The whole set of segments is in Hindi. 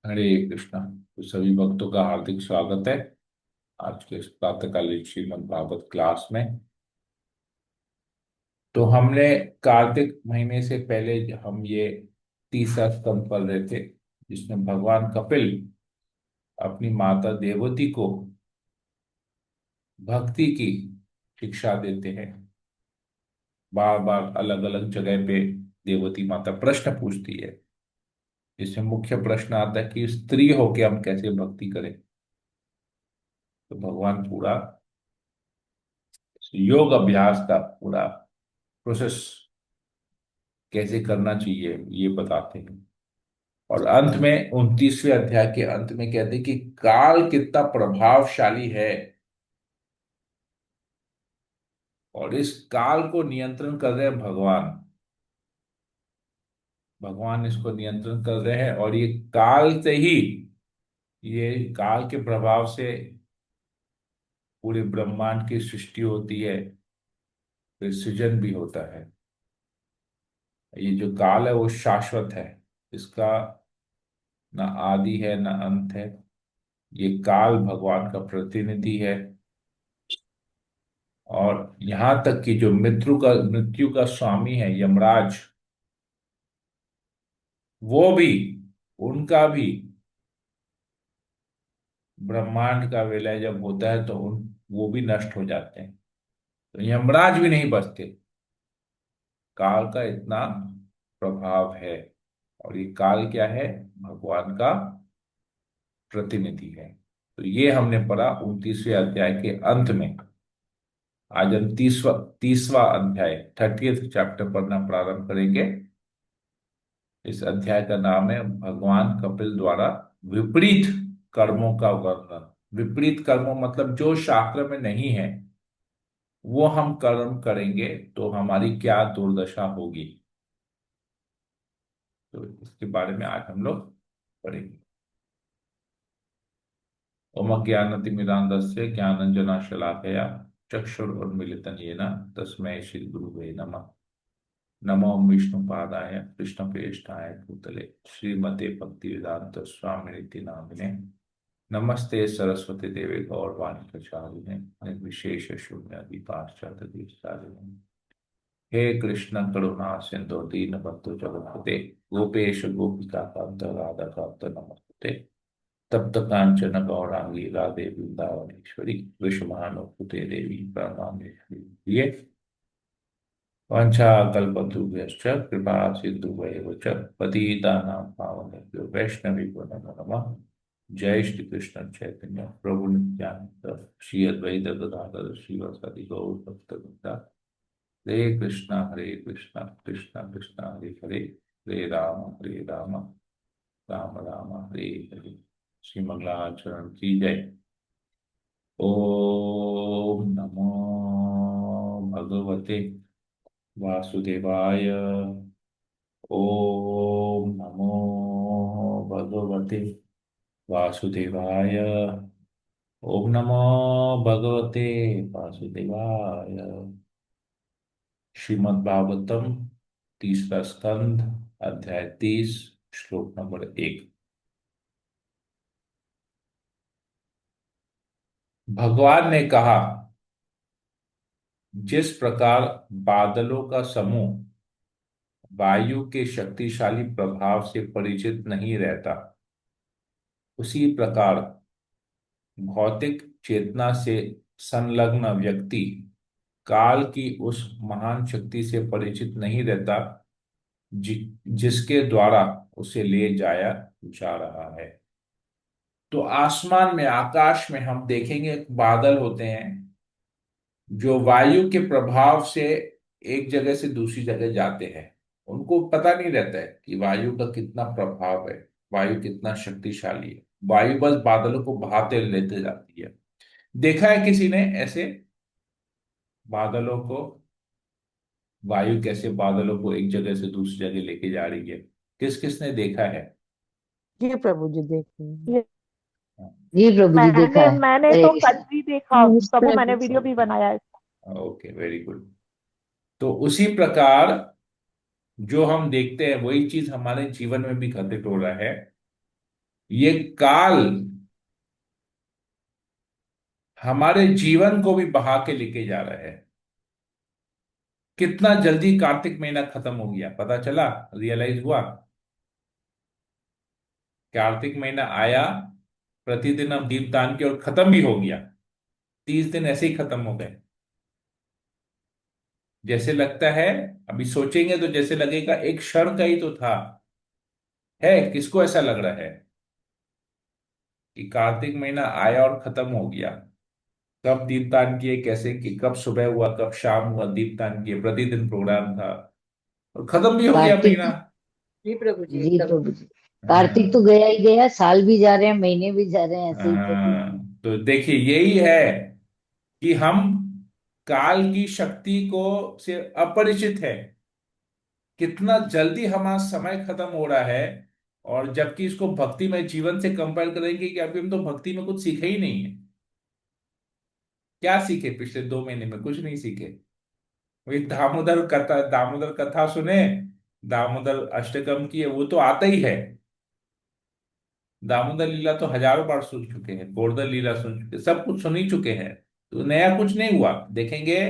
हरे कृष्णा। तो सभी भक्तों का हार्दिक स्वागत है आज के इस प्रातःकालीन श्रीमद् भागवत क्लास में। तो हमने कार्तिक महीने से पहले हम ये तीसरा स्तंभ पढ़ रहे थे, जिसमें भगवान कपिल अपनी माता देवती को भक्ति की शिक्षा देते हैं। बार बार अलग अलग जगह पे देवती माता प्रश्न पूछती है, जिसमें मुख्य प्रश्न आता है कि स्त्री होके हम कैसे भक्ति करें। तो भगवान पूरा योग अभ्यास का पूरा प्रोसेस कैसे करना चाहिए ये बताते हैं। और अंत में 29वें अध्याय के अंत में कहते हैं कि काल कितना प्रभावशाली है और इस काल को नियंत्रण कर रहे हैं भगवान। भगवान इसको नियंत्रण कर रहे हैं और ये काल से ही, ये काल के प्रभाव से पूरे ब्रह्मांड की सृष्टि होती है, फिर सृजन भी होता है। ये जो काल है वो शाश्वत है, इसका ना आदि है ना अंत है। ये काल भगवान का प्रतिनिधि है। और यहां तक कि जो मृत्यु का स्वामी है यमराज, वो भी, उनका भी ब्रह्मांड का विलय जब होता है तो वो भी नष्ट हो जाते हैं। तो यमराज भी नहीं बचते। काल का इतना प्रभाव है। और ये काल क्या है? भगवान का प्रतिनिधि है। तो ये हमने पढ़ा 29वें अध्याय के अंत में। आज हम तीसवा तीसवा अध्याय 30th चैप्टर पढ़ना प्रारंभ करेंगे। इस अध्याय का नाम है भगवान कपिल द्वारा विपरीत कर्मों का वर्णन। विपरीत कर्मों मतलब जो शास्त्र में नहीं है वो हम कर्म करेंगे तो हमारी क्या दुर्दशा होगी। तो इसके बारे में आज हम लोग पढ़ेंगे। ओम ज्ञानतिमिरान्धस्य ज्ञानंजनाशलाकया चक्षुरुन्मीलितं येन तस्मै श्री गुरुवे नमः। नमो विष्णुपादाय कृष्णप्रेष्ठाय भूतले श्रीमते भक्तिवेदांत स्वामिनिति नामिने नमस्ते सरस्वती देवे गौरवाणी प्रचारिणे निर्विशेष शून्य पाश्चात्य देशकारिणे। हे कृष्ण करुणा सिंधु दीनबंधु जगत्पते गोपेश गोपिका कांत राधा कांत नमस्ते। तप्त कांचन गौरांगी राधे वृंदावनेश्वरी विश्वमानुपुते देवी प्रणमाम्येश्वरी। वाञ्छाकल्पतरुभ्यश्च कृपा सिन्धुभ्येव च पतितानां पावनेभ्यो वैष्णवेभ्यो नमो नमः। जय श्री कृष्ण चैतन्य प्रभु नित्यानंद श्री अद्वैत गदाधर श्रीवासादि गौर भक्तवृंदा। हरे कृष्णा कृष्णा कृष्णा हरे हरे, हरे राम राम राम हरे हरे। श्री मंगलाचरण की जय। ओम नमो भगवते वासुदेवाय। ओम नमो भगवते वासुदेवाय। ओम नमो भगवते वासुदेवाय। श्रीमद् भागवतम तीसरा स्कंध अध्याय 30 श्लोक नंबर 1। भगवान ने कहा, जिस प्रकार बादलों का समूह वायु के शक्तिशाली प्रभाव से परिचित नहीं रहता, उसी प्रकार भौतिक चेतना से संलग्न व्यक्ति काल की उस महान शक्ति से परिचित नहीं रहता जिसके द्वारा उसे ले जाया जा रहा है। तो आसमान में, आकाश में हम देखेंगे बादल होते हैं जो वायु के प्रभाव से एक जगह से दूसरी जगह जाते हैं। उनको पता नहीं रहता है कि वायु का कितना प्रभाव है, वायु कितना शक्तिशाली है। वायु बस बादलों को बहाते लेते जाती है। देखा है किसी ने ऐसे बादलों को? वायु कैसे बादलों को एक जगह से दूसरी जगह लेके जा रही है? किस किसने देखा है? जी प्रभु जी देखिए। ये जी प्रभु जी देखा मैंने है। मैंने हरे तो कृष्ण। कल भी देखा प्रभु, मैंने प्रभु वीडियो भी बनाया है। Okay, very good. तो उसी प्रकार जो हम देखते हैं वही चीज हमारे जीवन में भी घटित हो रहा है। ये काल हमारे जीवन को भी बहा के लेके जा रहा है। कितना जल्दी कार्तिक महीना खत्म हो गया, पता चला? रियलाइज हुआ? कार्तिक महीना आया, प्रतिदिन हम दीपदान किए और खत्म भी हो गया। 30 दिन ऐसे ही खत्म हो गए। जैसे लगता है, अभी सोचेंगे तो जैसे लगेगा एक क्षण का ही तो था। है किसको ऐसा लग रहा है कि कार्तिक महीना आया और खत्म हो गया? कब दीपदान किए, कैसे कि कब सुबह हुआ, कब शाम हुआ, दीपदान किए, प्रतिदिन प्रोग्राम था और खत्म भी हो गया कार्तिक महीना। तो जी प्रभु जी जी एकदम। प्रभु जी। कार्तिक तो हाँ। गया ही गया, साल भी जा रहे हैं, महीने भी जा रहे हैं, ऐसे ही प्रभु हाँ, जी। तो देखिए यही है कि हम काल की शक्ति को से अपरिचित है। कितना जल्दी हमारा समय खत्म हो रहा है। और जबकि इसको भक्ति में जीवन से कंपेयर करेंगे कि अभी हम तो भक्ति में कुछ सीखे ही नहीं है। क्या सीखे पिछले 2 महीने में? कुछ नहीं सीखे। वही दामोदर कथा सुने, दामोदर अष्टकम की है, वो तो आता ही है। दामोदर लीला तो हजारों बार सुन चुके हैं, गोवर्धन लीला सुन चुके, सब कुछ सुन ही चुके हैं। तो नया कुछ नहीं हुआ, देखेंगे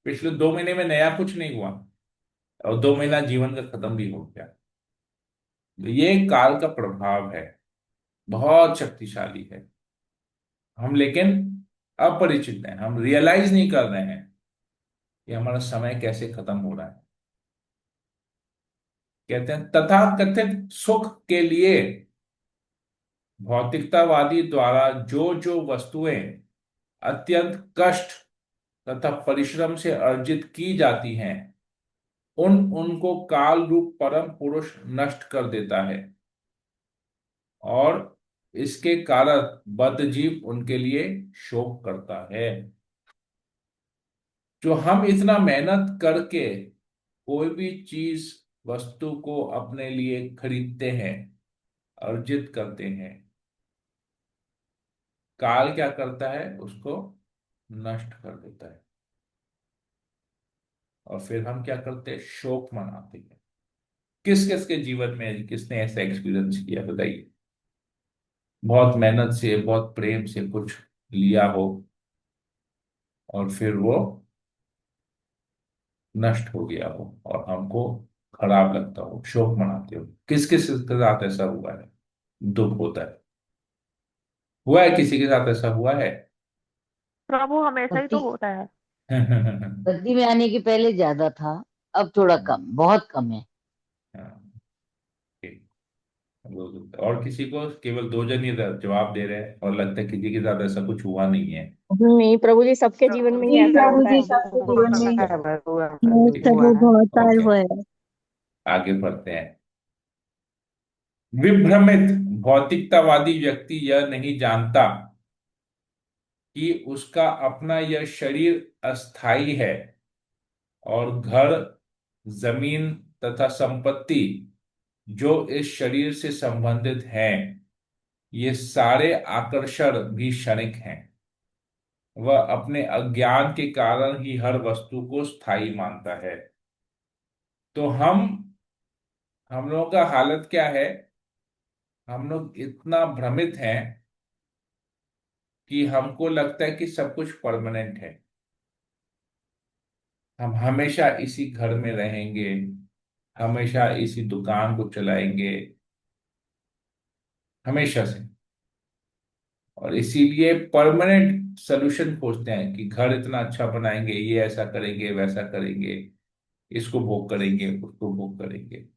पिछले 2 महीने में नया कुछ नहीं हुआ। और 2 महीना जीवन का खत्म भी हो गया। तो ये काल का प्रभाव है, बहुत शक्तिशाली है। हम लेकिन अपरिचित हैं, हम रियलाइज नहीं कर रहे हैं कि हमारा समय कैसे खत्म हो रहा है। कहते हैं तथा कथित सुख के लिए भौतिकतावादी द्वारा जो जो वस्तुएं अत्यंत कष्ट तथा परिश्रम से अर्जित की जाती हैं, उनको काल रूप परम पुरुष नष्ट कर देता है। और इसके कारण बद्ध जीव उनके लिए शोक करता है। जो हम इतना मेहनत करके कोई भी चीज, वस्तु को अपने लिए खरीदते हैं, अर्जित करते हैं, काल क्या करता है? उसको नष्ट कर देता है। और फिर हम क्या करते हैं? शोक मनाते हैं। किस किस के जीवन में किसने ऐसा एक्सपीरियंस किया, बताइए? बहुत मेहनत से, बहुत प्रेम से कुछ लिया हो और फिर वो नष्ट हो गया हो और हमको खराब लगता हो, शोक मनाते हो। किस किस के साथ ऐसा हुआ है? दुख होता है। हुआ है किसी के साथ ऐसा हुआ है? प्रभु हमेशा ही भक्ति तो होता है। हाँ, भक्ति में आने के पहले ज्यादा था, अब थोड़ा कम, बहुत कम है। ठीक। और किसी को, केवल 2 जन ही जवाब दे रहे हैं और लगता है किसी के साथ ऐसा कुछ हुआ नहीं है। नहीं प्रभु जी, सबके जीवन में ही जी ऐसा प्रभु होता जी, है। सबके जीवन में हुआ है, हुआ नहीं है, हुआ प्रभु, है। बहुत साल ओके, हुए हैं। आगे बढ़ते हैं। विभ्रमित भौतिकतावादी व्यक्ति यह नहीं जानता कि उसका अपना यह शरीर अस्थाई है और घर, जमीन तथा संपत्ति जो इस शरीर से संबंधित हैं, ये सारे आकर्षण भी क्षणिक हैं। वह अपने अज्ञान के कारण ही हर वस्तु को स्थायी मानता है। तो हम लोगों का हालत क्या है? हम लोग इतना भ्रमित हैं कि हमको लगता है कि सब कुछ परमानेंट है। हम हमेशा इसी घर में रहेंगे, हमेशा इसी दुकान को चलाएंगे, हमेशा से। और इसीलिए परमानेंट सोल्यूशन खोजते हैं कि घर इतना अच्छा बनाएंगे, ये ऐसा करेंगे, वैसा करेंगे, इसको भोग करेंगे, उसको भोग करेंगे।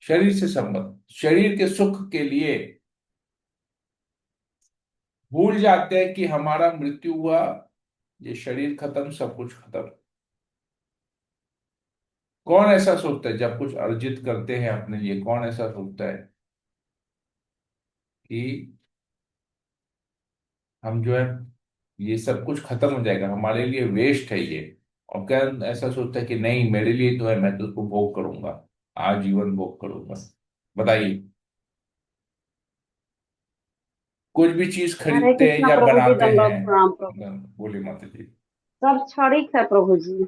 शरीर से संबंध, शरीर के सुख के लिए भूल जाते हैं कि हमारा मृत्यु हुआ, ये शरीर खत्म, सब कुछ खत्म। कौन ऐसा सोचता है जब कुछ अर्जित करते हैं अपने लिए? कौन ऐसा सोचता है कि हम जो है ये सब कुछ खत्म हो जाएगा, हमारे लिए वेस्ट है ये? और क्या ऐसा सोचता है कि नहीं, मेरे लिए तो है, मैं तो उसको भोग करूंगा, आजीवन भोग करूंगा? बताइए। कुछ भी चीज हरे खरीदते हैं कृष्णा या प्रभु जी, बनाते दंडवत हैं। प्रणाम प्रभु। बोलिए माता जी। सब क्षणिक है प्रभु जी।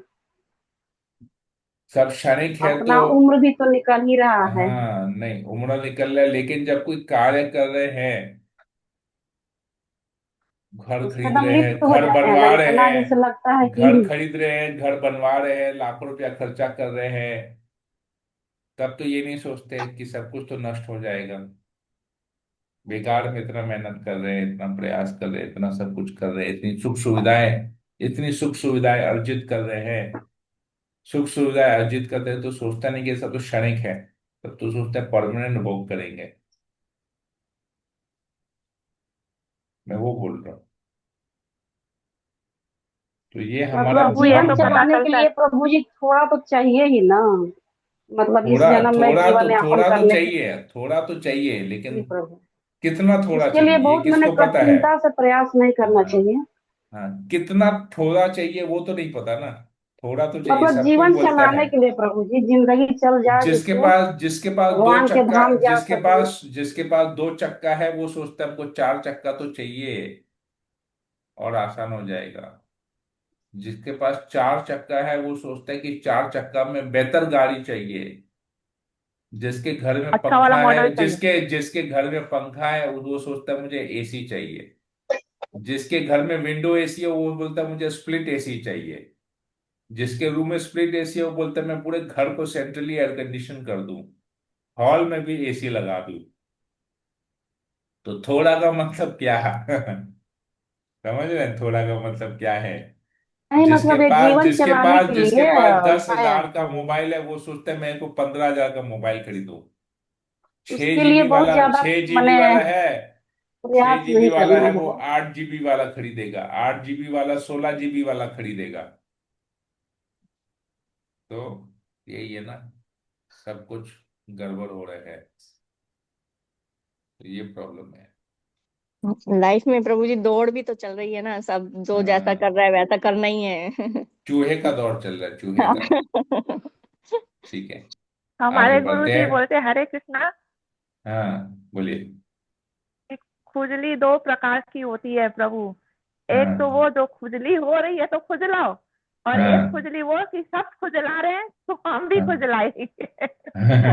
सब क्षणिक है तो। अपना उम्र भी तो निकल ही रहा है। हाँ नहीं, उम्र निकल रहा है, लेकिन जब कोई कार्य कर रहे हैं, घर उसका खरीद दम रहे हैं, लिप्त हो घर जाएगा, बनवा रहे इतना जैसे लगता है हैं, कि घर खरीद रहे हैं, घर बनवा रहे हैं, लाखों रुपया खर्चा कर रहे हैं, तब तो ये नहीं सोचते कि सब कुछ तो नष्ट हो जाएगा। बेकार में इतना मेहनत कर रहे हैं, इतना प्रयास कर रहे हैं, इतना सब कुछ कर रहे हैं, इतनी सुख सुविधाएं अर्जित कर रहे हैं। सुख सुविधाएं अर्जित करते हैं तो सोचता नहीं कि ये सब तो क्षणिक है, तब तो सोचता है परमानेंट भोग करेंगे। मैं वो बोल रहा हूँ। तो ये हमारा मतलब प्रभु ये जीवन तो हाँ, पता चलाने के चलता है। लिए प्रभु जी थोड़ा तो चाहिए ही ना। मतलब इस थोड़ा जन्म में थोड़ा जीवन तो यापन थोड़ा तो करने के चाहिए, थोड़ा तो चाहिए, लिए लेकिन प्रभु, कितना थोड़ा उसके लिए चाहिए ये बहुत मैंने किसको पता है। कठिनता से प्रयास नहीं करना हाँ। चाहिए। हाँ, कितना थोड़ा चाहिए वो तो नहीं पता ना। थोड़ा तो चाहिए, मतलब सब कोई जीवन बोलता है। चलाने के लिए प्रभु जी, जिंदगी चल जाए जिससे जिसके पास दो भगवान के चक्का धाम जा सके। जिसके पास दो चक्का है वो सोचता है हमको चार चक्का तो चाहिए और आसान हो जाएगा। जिसके पास चार चक्का है वो सोचता है कि चार चक्का में बेहतर गाड़ी चाहिए। जिसके घर में अच्छा वाला पंखा मॉडल है, चाहिए। जिसके घर में पंखा है वो सोचता है मुझे एसी चाहिए। जिसके घर में विंडो एसी है वो बोलता है मुझे स्प्लिट एसी चाहिए। जिसके रूम में स्प्लिट एसी है वो बोलता है मैं पूरे घर को सेंट्रली एयर कंडीशन कर दूं, हॉल में भी एसी लगा दूं। तो थोड़ा का मतलब क्या है? समझ रहे हैं थोड़ा का मतलब क्या है? नहीं मतलब ये जीवन चलाने के जिसके लिए पास दस मैं हजार का मोबाइल है वो सोचता है मैं को 15,000 का मोबाइल खरीदूं। छह उसके लिए जीबी बहुत वाला ज्यादा छह जीबी मैंने वाला है। छह प्रयास जीबी नहीं वाला करना है वो होगा। 8 जीबी वाला खरीदेगा, 8 जीबी वाला 16 जीबी वाला खरीदेगा। तो यही है ना, सब कुछ गड़बड़ हो रहा है। तो ये प्रॉब्लम है। लाइफ में प्रभु जी दौड़ भी तो चल रही है ना, सब जो जैसा हाँ, कर रहा है वैसा करना ही है। चूहे का दौर चल रहा है, चूहे का। ठीक है, आगे हमारे गुरु बढ़ते जी हैं। बोलते हरे कृष्णा हाँ बोलिए। कि खुजली दो प्रकार की होती है प्रभु। एक तो हाँ। वो जो खुजली हो रही है तो खुजलाओ, और एक हाँ। खुजली वो कि सब खुजला रहे हैं तो हम भी हाँ। खुजलाएंगे।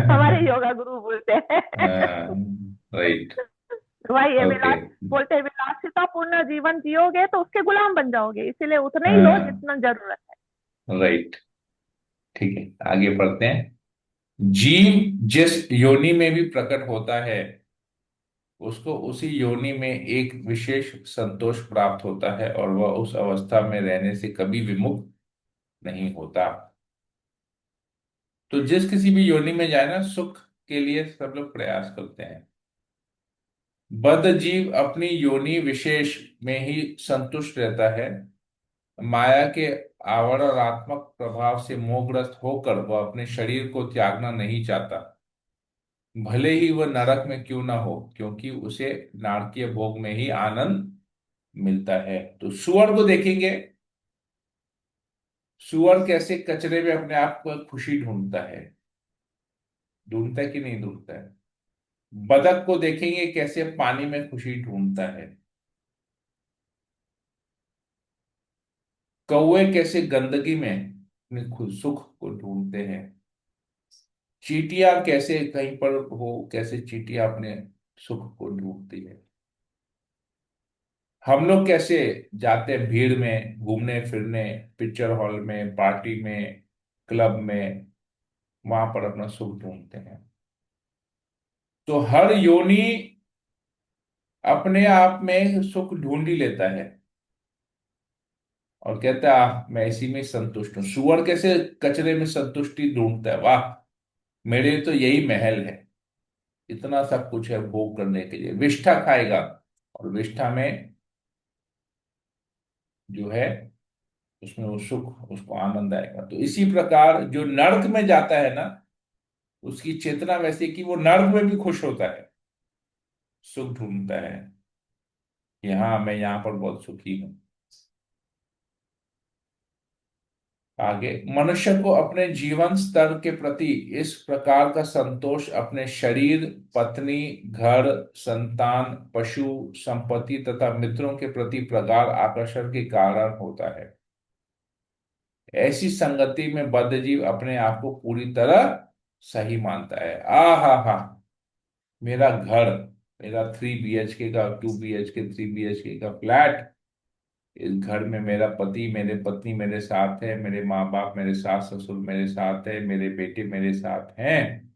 हमारे योगा गुरु बोलते हैं। राइट। भाई ये ओके। विलास बोलते हैं, विलासिता पूर्ण जीवन जियोगे तो उसके गुलाम बन जाओगे, इसीलिए उतना ही लो हाँ। जितना जरूरत है। राइट। ठीक है, आगे बढ़ते हैं। जीव जिस योनि में भी प्रकट होता है उसको उसी योनि में एक विशेष संतोष प्राप्त होता है और वह उस अवस्था में रहने से कभी विमुख नहीं होता। तो जिस किसी भी योनि में जाए ना, सुख के लिए सब लोग प्रयास करते हैं। बद्ध जीव अपनी योनि विशेष में ही संतुष्ट रहता है। माया के आवरणात्मक प्रभाव से मोहग्रस्त होकर वह अपने शरीर को त्यागना नहीं चाहता, भले ही वह नरक में क्यों ना हो, क्योंकि उसे नारकीय भोग में ही आनंद मिलता है। तो सुअर को देखेंगे, सुअर कैसे कचरे में अपने आप को खुशी ढूंढता है, ढूंढता है कि नहीं ढूंढता है। बतख को देखेंगे कैसे पानी में खुशी ढूंढता है। कौवे कैसे गंदगी में अपने खुद सुख को ढूंढते हैं। चींटियां कैसे कहीं पर हो, कैसे चींटियां अपने सुख को ढूंढती है। हम लोग कैसे जाते हैं भीड़ में घूमने फिरने, पिक्चर हॉल में, पार्टी में, क्लब में, वहां पर अपना सुख ढूंढते हैं। तो हर योनि अपने आप में सुख ढूंढ ही लेता है और कहता है मैं इसी में संतुष्ट हूँ। सुअर कैसे कचरे में संतुष्टि ढूंढता है, वाह मेरे लिए तो यही महल है, इतना सब कुछ है भोग करने के लिए। विष्ठा खाएगा और विष्ठा में जो है उसमें वो सुख, उसको आनंद आएगा। तो इसी प्रकार जो नर्क में जाता है ना, उसकी चेतना वैसे कि वो नर्क में भी खुश होता है, सुख ढूंढता है कि हाँ मैं यहाँ पर बहुत सुखी हूँ। आगे, मनुष्य को अपने जीवन स्तर के प्रति इस प्रकार का संतोष अपने शरीर, पत्नी, घर, संतान, पशु, संपत्ति तथा मित्रों के प्रति प्रगाढ़ आकर्षण के कारण होता है। ऐसी संगति में बद्धजीव अपने आप को पूरी तरह सही मानता है। आ हा हा, मेरा घर, मेरा 3 BHK का, 2 BHK, 3 BHK का फ्लैट, इस घर में मेरा पति, मेरे पत्नी मेरे साथ है, मेरे माँ बाप, मेरे सास ससुर मेरे साथ है, मेरे बेटे मेरे साथ हैं,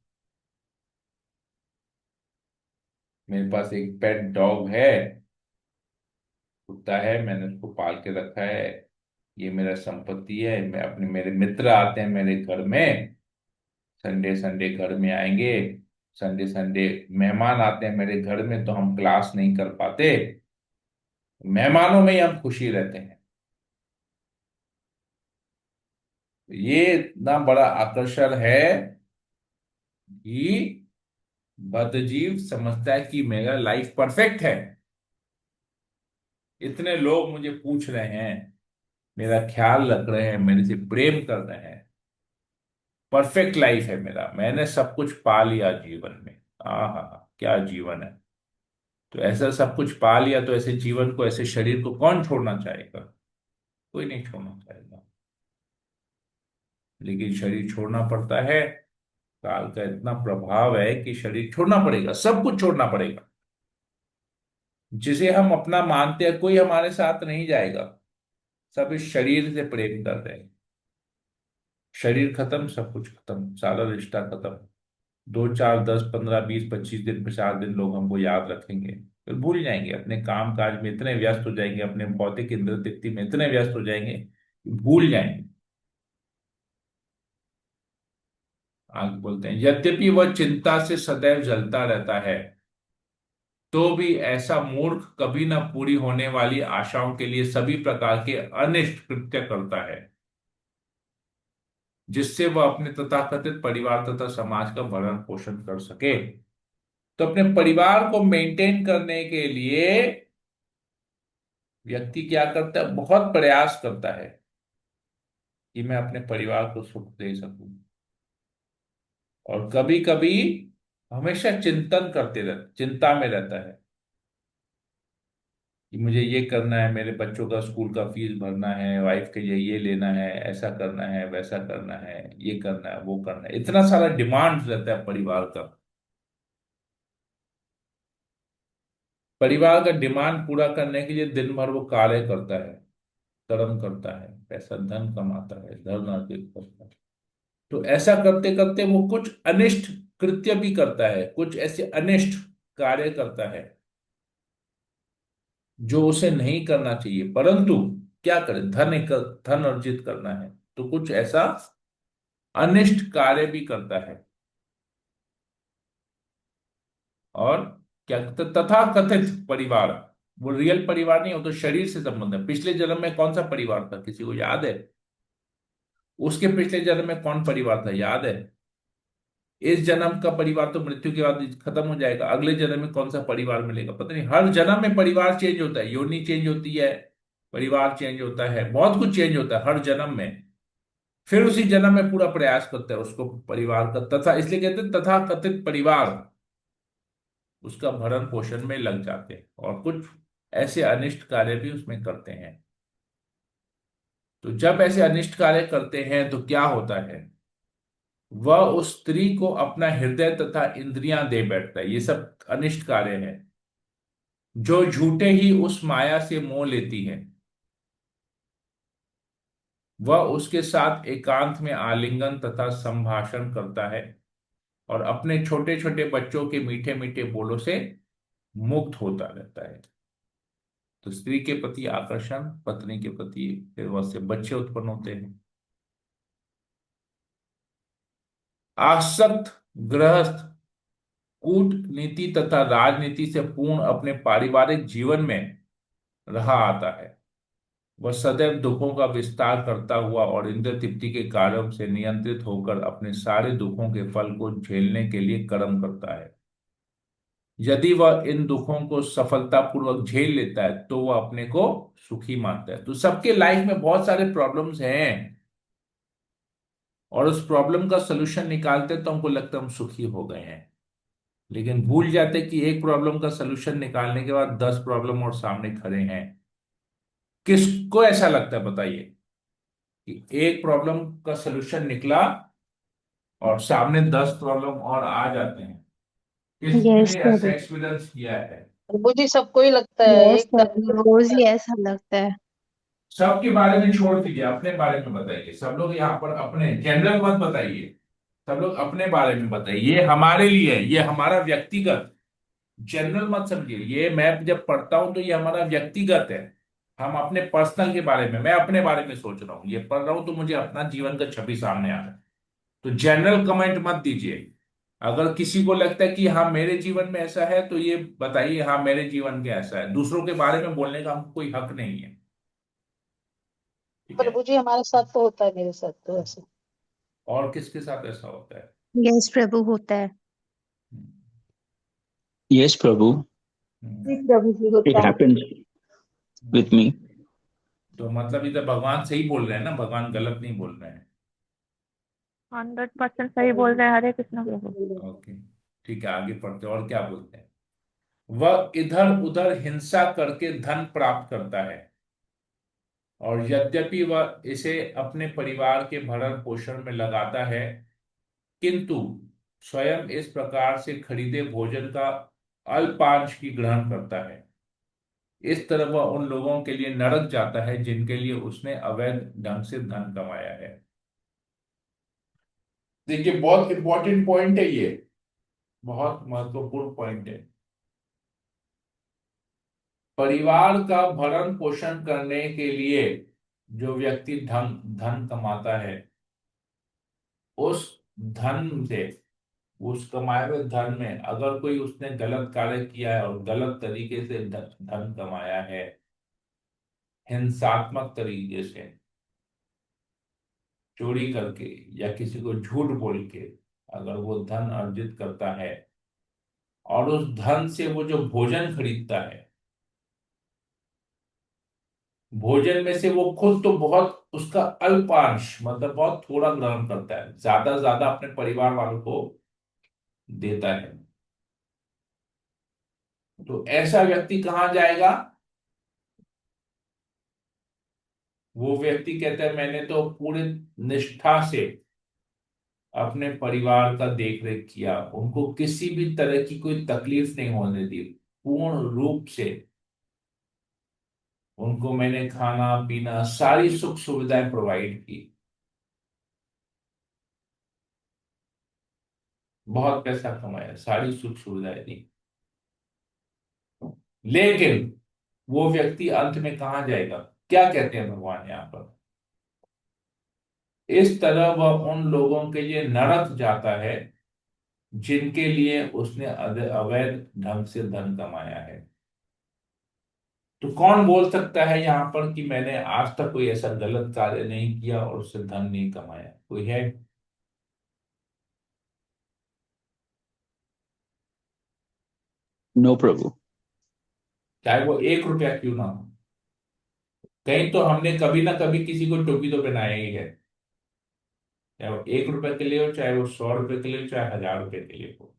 मेरे पास एक पेट डॉग है, कुत्ता है, मैंने उसको पाल के रखा है, ये मेरा संपत्ति है। मैं अपने, मेरे मित्र आते हैं मेरे घर में, संडे संडे घर में आएंगे, संडे संडे मेहमान आते हैं मेरे घर में, तो हम क्लास नहीं कर पाते, मेहमानों में ही हम खुशी रहते हैं। ये इतना बड़ा आकर्षण है कि बद्धजीव समझता है कि मेरा लाइफ परफेक्ट है, इतने लोग मुझे पूछ रहे हैं, मेरा ख्याल रख रहे हैं, मेरे से प्रेम कर रहे हैं, परफेक्ट लाइफ है मेरा, मैंने सब कुछ पा लिया जीवन में। आहा, क्या जीवन है। तो ऐसा सब कुछ पा लिया, तो ऐसे जीवन को, ऐसे शरीर को कौन छोड़ना चाहेगा? कोई नहीं छोड़ना चाहेगा, लेकिन शरीर छोड़ना पड़ता है। काल का इतना प्रभाव है कि शरीर छोड़ना पड़ेगा, सब कुछ छोड़ना पड़ेगा। जिसे हम अपना मानते हैं, कोई हमारे साथ नहीं जाएगा, सब इस शरीर से प्रेम कर रहे हैं। शरीर खत्म, सब कुछ खत्म, सारा रिश्ता खत्म। 2 4 10 15 20 25 दिन, 50 दिन लोग हमको याद रखेंगे, फिर भूल जाएंगे, अपने काम काज में इतने व्यस्त हो जाएंगे, अपने भौतिक इंद्र तृप्ति में इतने व्यस्त हो जाएंगे कि भूल जाएंगे। आगे बोलते हैं, यद्यपि वह चिंता से सदैव जलता रहता है, तो भी ऐसा मूर्ख कभी न पूरी होने वाली आशाओं के लिए सभी प्रकार के अनिष्ट कृत्य करता है, जिससे वह अपने तथाकथित परिवार तथा समाज का भरण पोषण कर सके। तो अपने परिवार को मेंटेन करने के लिए व्यक्ति क्या करता है? बहुत प्रयास करता है कि मैं अपने परिवार को सुख दे सकूं, और कभी कभी हमेशा चिंतन करते रहता, चिंता में रहता है कि मुझे ये करना है, मेरे बच्चों का स्कूल का फीस भरना है, वाइफ के लिए ये लेना है, ऐसा करना है, वैसा करना है, ये करना है, वो करना है, इतना सारा डिमांड रहता है परिवार का। परिवार का डिमांड पूरा करने के लिए दिन भर वो कार्य करता है, कर्म करता है, पैसा धन कमाता है, धन अर्जित करता है। तो ऐसा करते करते वो कुछ अनिष्ट कृत्य भी करता है, कुछ ऐसे अनिष्ट कार्य करता है जो उसे नहीं करना चाहिए, परंतु क्या करे, धन अर्जित करना है, तो कुछ ऐसा अनिष्ट कार्य भी करता है। और क्या तथा कथित परिवार, वो रियल परिवार नहीं, हो तो शरीर से संबंध है। पिछले जन्म में कौन सा परिवार था, किसी को याद है? उसके पिछले जन्म में कौन परिवार था, याद है? इस जन्म का परिवार तो मृत्यु के बाद खत्म हो जाएगा, अगले जन्म में कौन सा परिवार मिलेगा पता नहीं। हर जन्म में परिवार चेंज होता है, योनि चेंज होती है, परिवार चेंज होता है, बहुत कुछ चेंज होता है हर जन्म में। फिर उसी जन्म में पूरा प्रयास करता है उसको परिवार का, तथा इसलिए कहते हैं तथा कथित परिवार, उसका भरण पोषण में लग जाते हैं, और कुछ ऐसे अनिष्ट कार्य भी उसमें करते हैं। तो जब ऐसे अनिष्ट कार्य करते हैं तो क्या होता है? वह उस स्त्री को अपना हृदय तथा इंद्रियां दे बैठता है, ये सब अनिष्ट कार्य है, जो झूठे ही उस माया से मोह लेती है। वह उसके साथ एकांत में आलिंगन तथा संभाषण करता है, और अपने छोटे छोटे बच्चों के मीठे मीठे बोलों से मुक्त होता रहता है। तो स्त्री के प्रति आकर्षण, पत्नी के प्रति, फिर वह से बच्चे उत्पन्न होते हैं। आसक्त गृहस्थ कूटनीति तथा राजनीति से पूर्ण अपने पारिवारिक जीवन में रहा आता है। वह सदैव दुखों का विस्तार करता हुआ और इंद्रिय तृप्ति के कार्यों से नियंत्रित होकर अपने सारे दुखों के फल को झेलने के लिए कर्म करता है। यदि वह इन दुखों को सफलतापूर्वक झेल लेता है तो वह अपने को सुखी मानता है। तो सबके लाइफ में बहुत सारे प्रॉब्लम्स हैं, और उस प्रॉब्लम का सलूशन निकालते तो हमको लगता है हम सुखी हो गए हैं, लेकिन भूल जाते कि एक प्रॉब्लम का सलूशन निकालने के बाद 10 प्रॉब्लम और सामने खड़े हैं। किसको ऐसा लगता है बताइए? कि एक प्रॉब्लम का सोल्यूशन निकला और सामने 10 प्रॉब्लम और आ जाते हैं। किसने यस ऐसा प्रभु। एक्सपीरियंस किया है? मुझे सबको ही लगता है यस एक प्रभु, तकलीफ रोज ही ऐसा लगता है। सबके बारे में छोड़ दीजिए, अपने बारे में बताइए। सब लोग यहाँ पर अपने जनरल मत बताइए, सब लोग अपने बारे में बताइए। ये हमारे लिए है, ये हमारा व्यक्तिगत, जनरल मत समझिए। ये मैं जब पढ़ता हूं तो ये हमारा व्यक्तिगत है। हम अपने पर्सनल के बारे में, मैं अपने बारे में सोच रहा हूँ, ये पढ़ रहा हूं तो मुझे अपना जीवन का छवि सामने आ रहा है। तो जनरल कमेंट मत दीजिए। अगर किसी को लगता है कि हाँ मेरे जीवन में ऐसा है तो ये बताइए हाँ मेरे जीवन में ऐसा है। दूसरों के बारे में बोलने का हमको कोई हक नहीं है। ठीक है? प्रभु जी हमारे साथ तो होता है, मेरे साथ तो ऐसे। और किसके साथ ऐसा होता है? यस प्रभु, होता है। Yes, Prabhu, ji Prabhu ji, it होता है। happened with me. तो मतलब इधर भगवान सही बोल रहे हैं ना, भगवान गलत नहीं बोल रहे हैं। 100% सही बोल रहे हैं। हरे कृष्ण प्रभु। ओके, ठीक है, आगे पढ़ते हैं। और क्या बोलते हैं? वह इधर उधर हिंसा करके धन प्राप्त करता है, और यद्यपि वह इसे अपने परिवार के भरण पोषण में लगाता है, किंतु स्वयं इस प्रकार से खरीदे भोजन का अल्पांश ही ग्रहण करता है। इस तरह वह उन लोगों के लिए नरक जाता है जिनके लिए उसने अवैध ढंग से धन कमाया है। देखिए, बहुत इंपॉर्टेंट पॉइंट है ये, बहुत महत्वपूर्ण पॉइंट है। परिवार का भरण पोषण करने के लिए जो व्यक्ति धन धन कमाता है, उस धन से, उस कमाए हुए धन में अगर कोई उसने गलत कार्य किया है और गलत तरीके से धन कमाया है, हिंसात्मक तरीके से, चोरी करके या किसी को झूठ बोल के अगर वो धन अर्जित करता है, और उस धन से वो जो भोजन खरीदता है, भोजन में से वो खुद तो बहुत उसका अल्पांश, मतलब बहुत थोड़ा ग्रहण करता है, ज्यादा ज्यादा अपने परिवार वालों को देता है, तो ऐसा व्यक्ति कहाँ जाएगा? वो व्यक्ति कहता है मैंने तो पूरे निष्ठा से अपने परिवार का देख रेख किया, उनको किसी भी तरह की कोई तकलीफ नहीं होने दी, पूर्ण रूप से उनको मैंने खाना पीना सारी सुख सुविधाएं प्रोवाइड की, बहुत पैसा कमाया, सारी सुख सुविधाएं दी। लेकिन वो व्यक्ति अंत में कहाँ जाएगा? क्या कहते हैं भगवान यहाँ पर? इस तरह वह उन लोगों के लिए नरक जाता है जिनके लिए उसने अवैध ढंग से धन कमाया है। तो कौन बोल सकता है यहाँ पर कि मैंने आज तक कोई ऐसा गलत कार्य नहीं किया और उससे धन नहीं कमाया? कोई है? No, Prabhu. चाहे वो 1 रुपया क्यों ना हो। कहीं तो हमने कभी ना कभी किसी को टोपी तो पहनाया ही है, चाहे वो 1 रुपए के लिए हो, चाहे वो 100 रुपए के लिए हो, चाहे 1000 रुपए के लिए हो।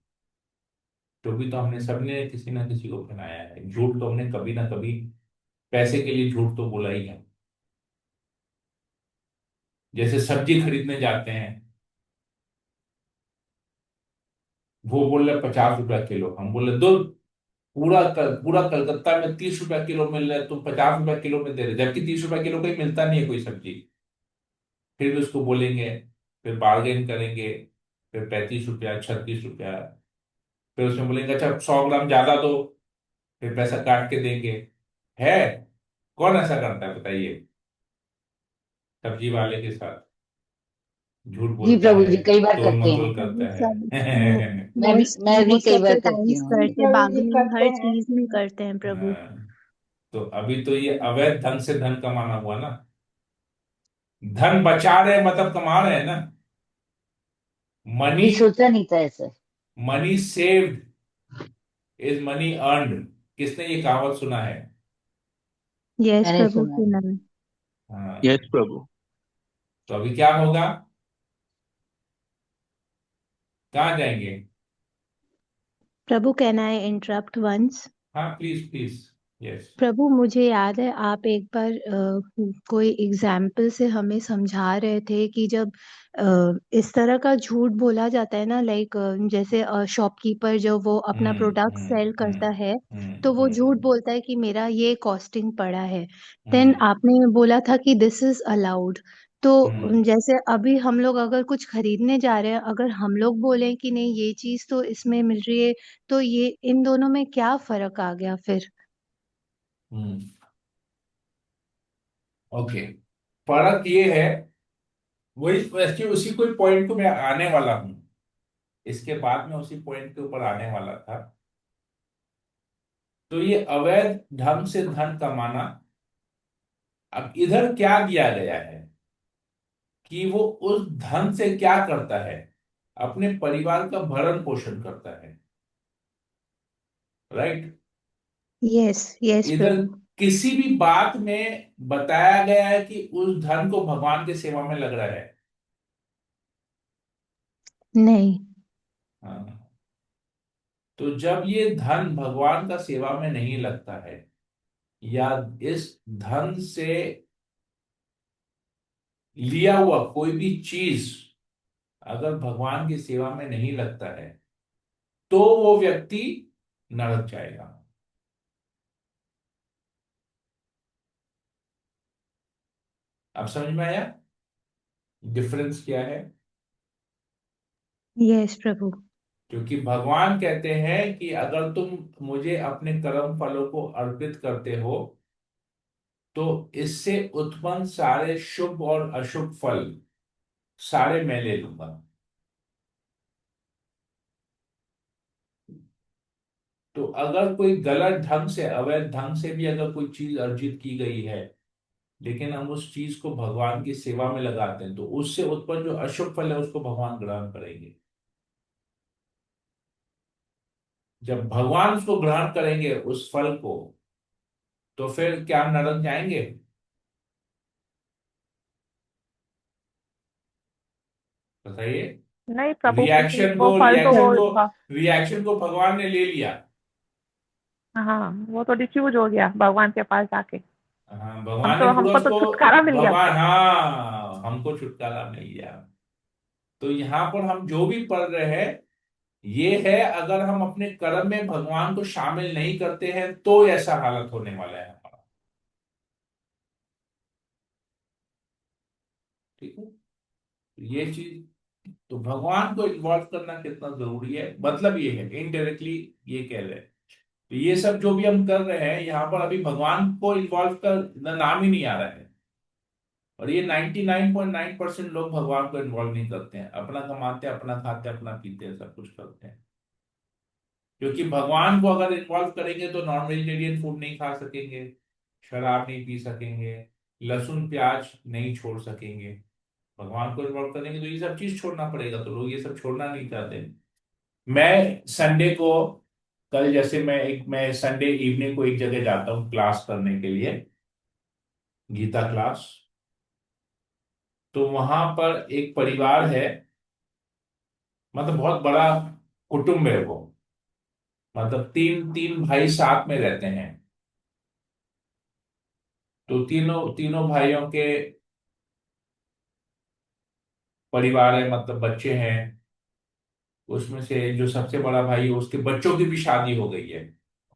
टोपी तो हमने सबने किसी ना किसी को पहनाया है। झूठ तो हमने कभी ना कभी पैसे के लिए झूठ तो बोला ही है। जैसे सब्जी खरीदने जाते हैं, वो बोल रहे 50 रुपया किलो, हम बोले दो, पूरा कलकत्ता में 30 रुपया किलो मिल रहा है, तुम 50 रुपया किलो में दे रहे, जबकि 30 रुपया किलो कहीं मिलता नहीं है कोई सब्जी। फिर भी उसको बोलेंगे, फिर बार्गेन करेंगे, फिर 35 रुपया, 36 रुपया, फिर उसमें बोलेंगे अच्छा 100 ग्राम ज्यादा दो, फिर पैसा काट के देंगे। है? कौन ऐसा करता है बताइए? सब्जी वाले के साथ झूठ जी बोलता प्रभु है, जी कई बार तोल करते हैं। मतोल प्रभु करता सब है। मैं भी वो कई बार करती सेक्रीफाइस हूँ। करते, बार्गेनिंग हर चीज में करते हैं प्रभु। हाँ, तो अभी तो ये अवैध ढंग से धन कमाना हुआ ना। धन बचा रहे मतलब कमा रहे हैं ना। मनी, कभी सोचा नहीं था ऐसा। Money saved is money earned. किसने ये कहावत सुना है? यस मैंने प्रभु, सुना है। सुना है। हाँ। Yes, Prabhu. तो अभी क्या होगा? कहाँ जाएंगे? प्रभु, कैन आई इंटरप्ट वंस? हाँ प्लीज प्लीज। यस। प्रभु मुझे याद है आप एक बार कोई एग्जाम्पल से हमें समझा रहे थे कि जब इस तरह का झूठ बोला जाता है ना, लाइक जैसे शॉपकीपर जब वो अपना हम्म प्रोडक्ट हम्म सेल करता हम्म है तो हम्म वो झूठ हम्म बोलता है कि मेरा ये कॉस्टिंग पड़ा है। देन हम्म आपने बोला था कि दिस इज अलाउड। तो हम्म जैसे अभी हम लोग अगर कुछ खरीदने जा रहे हैं, अगर हम लोग बोलें कि नहीं ये चीज तो इसमें मिल रही है, तो ये इन दोनों में क्या फर्क आ गया फिर? हम्म। ओके, फर्क ये है, वही वैसे उसी कोई पॉइंट को मैं आने वाला हूं, इसके बाद में उसी पॉइंट के ऊपर आने वाला था। तो ये अवैध ढंग से धन कमाना, अब इधर क्या दिया गया है कि वो उस धन से क्या करता है, अपने परिवार का भरण पोषण करता है, राइट। यस यस इधर प्रभु। किसी भी बात में बताया गया है कि उस धन को भगवान की सेवा में लग रहा है? नहीं। हाँ। तो जब ये धन भगवान का सेवा में नहीं लगता है, या इस धन से लिया हुआ कोई भी चीज अगर भगवान की सेवा में नहीं लगता है, तो वो व्यक्ति नरक जाएगा। अब समझ में आया डिफरेंस क्या है? यस प्रभु। क्योंकि भगवान कहते हैं कि अगर तुम मुझे अपने कर्म फलों को अर्पित करते हो, तो इससे उत्पन्न सारे शुभ और अशुभ फल सारे मैं ले लूंगा। तो अगर कोई गलत ढंग से, अवैध ढंग से भी अगर कोई चीज अर्जित की गई है, लेकिन हम उस चीज को भगवान की सेवा में लगाते हैं, तो उससे उत्पन्न जो अशुभ फल है उसको भगवान ग्रहण करेंगे। जब भगवान उसको ग्रहण करेंगे उस फल को, तो फिर क्या हम नरक जाएंगे? बताइए। नहीं प्रभु, क्योंकि रिएक्शन वो को फल तो रिएक्शन वो को रिएक्शन को भगवान ने ले लिया। हाँ, वो तो डिफ्यूज हो गया भगवान के पास जाके। हाँ, भगवान ने पूरा हमको तो उसको, छुटकारा मिल गया भगवान, उससे। हाँ हमको छुटकारा मिल गया। तो यहाँ पर हम जो भी पढ़ रहे हैं, ये है अगर हम अपने कर्म में भगवान को शामिल नहीं करते हैं तो ऐसा हालत होने वाला है हमारा। ठीक है, तो ये चीज, तो भगवान को इन्वॉल्व करना कितना जरूरी है, मतलब ये है इनडायरेक्टली ये कह रहे हैं। तो ये सब जो भी हम कर रहे हैं यहाँ पर, अभी भगवान को इन्वॉल्व कर नाम ही नहीं आ रहा है। और ये 99.9% लोग भगवान को इन्वॉल्व नहीं करते हैं, अपना कमाते हैं, अपना खाते हैं, अपना पीते हैं, सब कुछ करते हैं। क्योंकि भगवान को अगर इन्वॉल्व करेंगे तो नॉन वेजिटेरियन फूड नहीं खा सकेंगे, शराब नहीं पी सकेंगे, लहसुन प्याज नहीं छोड़ सकेंगे। भगवान को इन्वॉल्व करेंगे तो ये सब चीज छोड़ना पड़ेगा, तो लोग ये सब छोड़ना नहीं चाहते। मैं संडे को, कल जैसे मैं संडे इवनिंग को एक जगह जाता हूँ क्लास करने के लिए, गीता क्लास। तो वहां पर एक परिवार है, मतलब बहुत बड़ा कुटुंब है वो, मतलब तीन तीन भाई साथ में रहते हैं। तो तीनों तीनों भाइयों के परिवार है, मतलब बच्चे हैं। उसमें से जो सबसे बड़ा भाई है उसके बच्चों की भी शादी हो गई है,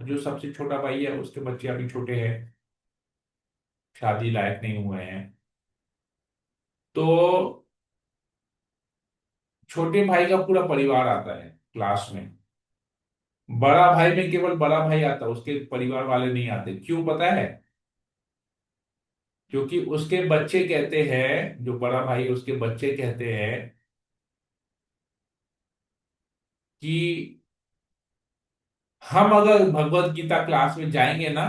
जो सबसे छोटा भाई है उसके बच्चे अभी छोटे हैं, शादी लायक नहीं हुए हैं। तो छोटे भाई का पूरा परिवार आता है क्लास में, बड़ा भाई में केवल बड़ा भाई आता है, उसके परिवार वाले नहीं आते। क्यों पता है? क्योंकि उसके बच्चे कहते हैं, जो बड़ा भाई है, उसके बच्चे कहते हैं कि हम अगर भगवत गीता क्लास में जाएंगे ना,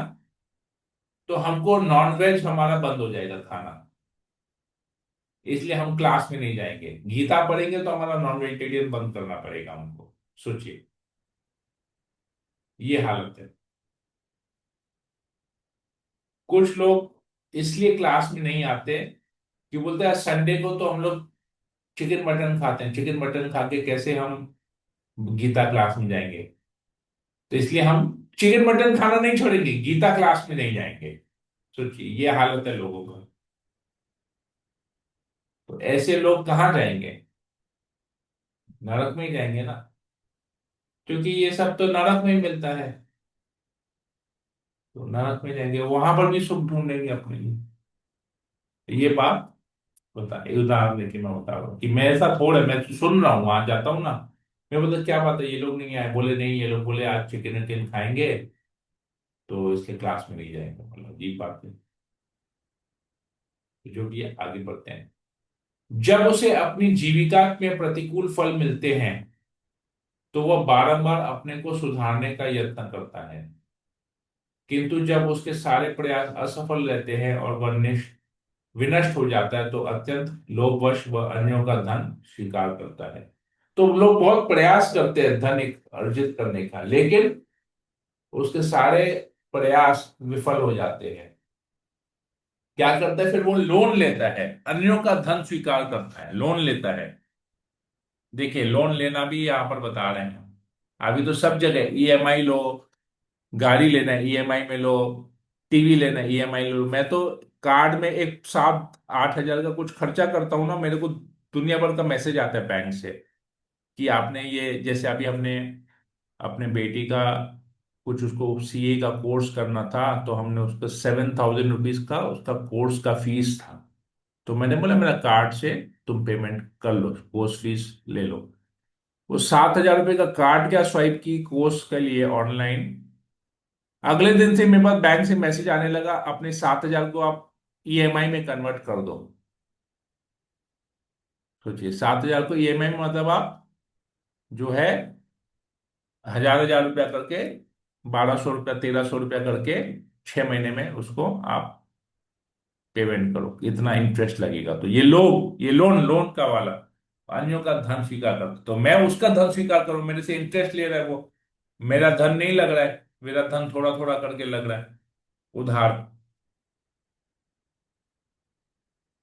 तो हमको नॉनवेज हमारा बंद हो जाएगा खाना, इसलिए हम क्लास में नहीं जाएंगे। गीता पढ़ेंगे तो हमारा नॉन वेजिटेरियन बंद करना पड़ेगा हमको। सोचिए, ये हालत है। कुछ लोग इसलिए क्लास में नहीं आते कि बोलते हैं संडे को तो हम लोग चिकन मटन खाते हैं, चिकन मटन खा के कैसे हम गीता क्लास में जाएंगे, तो इसलिए हम चिकन मटन खाना नहीं छोड़ेंगे, गीता क्लास में नहीं जाएंगे। सोचिए ये हालत है लोगों का। तो ऐसे लोग कहाँ जाएंगे? नरक में ही जाएंगे ना, क्योंकि ये सब तो नरक में ही मिलता है। तो नरक में जाएंगे, वहां पर भी सुख ढूंढेंगे अपने लिए। ये बात बता, एक उदाहरण देके मैं बता रहा हूँ कि मैं ऐसा थोड़ा, मैं तो सुन रहा हूँ, वहां जाता हूँ ना, मैं बोलता क्या बात है, ये लोग नहीं आए, बोले नहीं, ये लोग बोले आज चिकन विकन खाएंगे तो इसके क्लास में नहीं जाएंगे। मतलब अजीब बात है। तो जो भी है, आगे बढ़ते हैं। जब उसे अपनी जीविका में प्रतिकूल फल मिलते हैं तो वह बारंबार अपने को सुधारने का यत्न करता है, किंतु जब उसके सारे प्रयास असफल रहते हैं और वह विनष्ट हो जाता है तो अत्यंत लोभवश वह अन्यों का धन स्वीकार करता है। तो लोग बहुत प्रयास करते हैं धन अर्जित करने का, लेकिन उसके सारे प्रयास विफल हो जाते हैं। क्या करता है फिर? वो लोन लेता है, अन्यों का धन स्वीकार करता है, लोन लेता है। देखिए लोन लेना भी यहां पर बता रहे हैं। अभी तो सब जगह ईएमआई लो, गाड़ी लेना है ईएमआई में लो, टीवी लेना है ईएमआई लो। मैं तो कार्ड में एक 7-8 हजार का कुछ खर्चा करता हूँ ना, मेरे को दुनिया भर का मैसेज आता है बैंक से कि आपने ये, जैसे अभी हमने अपने बेटी का कुछ, उसको सीए का कोर्स करना था, तो हमने उसका 7,000 रुपीज का उसका कोर्स का फीस था। तो मैंने बोला मेरा कार्ड से तुम पेमेंट कर लो, कोर्स फीस ले लो। वो 7,000 रुपये का कार्ड क्या स्वाइप की कोर्स के लिए ऑनलाइन, अगले दिन से मेरे पास बैंक से मैसेज आने लगा अपने 7,000 को आप ईएमआई में कन्वर्ट कर दो। सोचिए 7,000 को ईएमआई में, मतलब आप जो है 1,000 1,000 रुपया करके, 1,200 रुपया 1,300 रुपया करके 6 महीने में उसको आप पेमेंट करो, इतना इंटरेस्ट लगेगा। तो ये लोग, ये लोन, लोन का वाला अन्यों का धन स्वीकार करते, तो मैं उसका धन स्वीकार करूं, मेरे से इंटरेस्ट ले रहा है वो, मेरा धन नहीं लग रहा है, मेरा धन थोड़ा थोड़ा करके लग रहा है उधार।